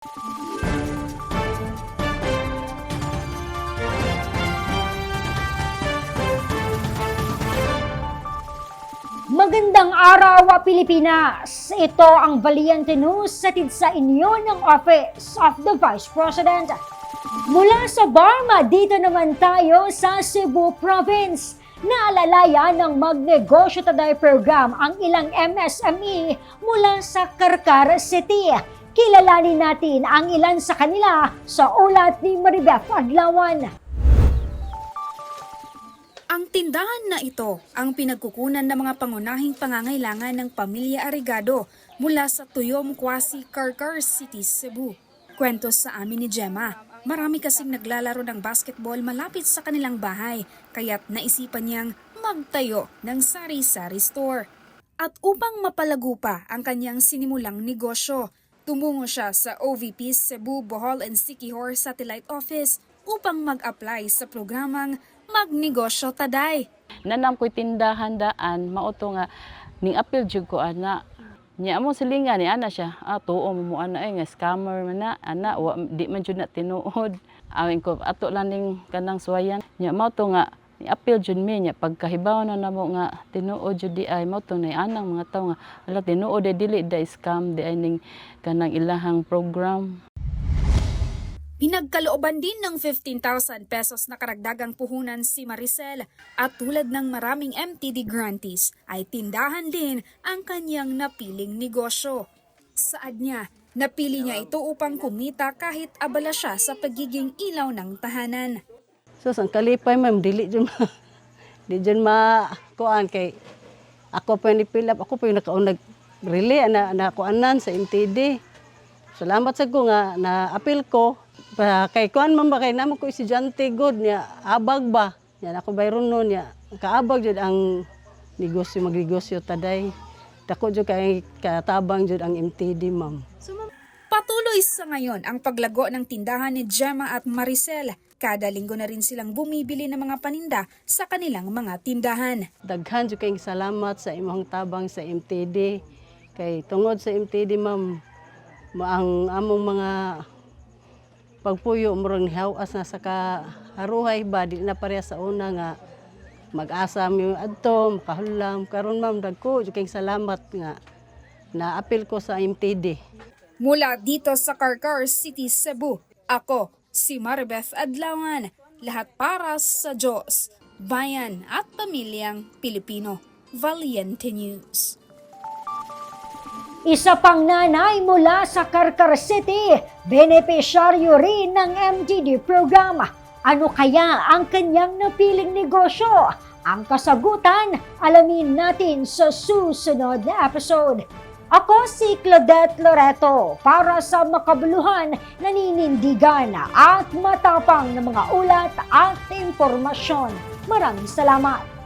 Magandang araw, Pilipinas! Ito ang Valiente News hatid sa inyo ng Office of the Vice President. Mula sa Barma, dito naman tayo sa Cebu Province. Naalalayan ng Magnegosyo Taday Program ang ilang MSME mula sa Carcar City. Kilalanin natin ang ilan sa kanila sa ulat ni Maribeth Adlawan. Ang tindahan na ito ang pinagkukunan ng mga pangunahing pangangailangan ng pamilya Arigado mula sa Tuyom Kwasi, Carcar City, Cebu. Kwento sa amin ni Gemma, marami kasing naglalaro ng basketball malapit sa kanilang bahay, kaya't naisipan niyang magtayo ng sari-sari store. At upang mapalago pa ang kanyang sinimulang negosyo, tumungo siya sa OVP Cebu, Bohol and Siquijor Satellite Office upang mag-apply sa programang Magnegosyo Taday. Nanam ko'y tindahan daan, mauto nga, ning apil jud ko ana. Nya mo silingan ni ana siya, tuo mo ana nga scammer man na, ana, di man jud na tinuod. Awin ko, ato lang ning kanang suwayan. Nya mauto nga, ni apil jud mi, nya pagkahibaw na namo nga, tinuod jud di ay, mauto na anang mga tao nga, ala tinuod ay dili da scam, di ay ning kanang ilahang program. Pinagkalooban din ng 15,000 pesos na karagdagang puhunan si Maricel at tulad ng maraming MTD grantees ay tindahan din ang kanyang napiling negosyo. Saad niya, napili niya ito upang kumita kahit abala siya sa pagiging ilaw ng tahanan. So ang kalipay ma'am, dili dyan kuan kay ako pa ni pilap, ako pa yung nakaunag relay na kuanan sa MTD. Salamat sa ko nga na apil ko. Kay kuan man ba kay namo ko estudyante good niya abag ba yan ako bayron noon niya kaabag jud ang magnegosyo taday dako jud kay katabang jud ang MTD ma'am. Patuloy sa ngayon ang paglago ng tindahan ni Gemma at Maricel. Kada linggo na rin silang bumibili ng mga paninda sa kanilang mga tindahan. Daghan jud kay salamat sa imong tabang sa MTD kay tungod sa MTD ma'am ang among mga pagpuyo murang hawas na sa kaharuhay ba di na pareha sa una nga mag-asa mi adto makahulam karon ma'am dagko jud kay salamat nga naapil ko sa MTD. Mula dito sa Carcar City, Cebu, ako si Maribeth Adlawan, lahat para sa Diyos, bayan at pamilyang Pilipino. Valiente News. Isa pang nanay mula sa Carcar City, benepisyaryo rin ng MTD program. Ano kaya ang kanyang napiling negosyo? Ang kasagutan, alamin natin sa susunod na episode. Ako si Claudette Loreto para sa makabuluhan, naninindigan at matapang na mga ulat at impormasyon. Maraming salamat!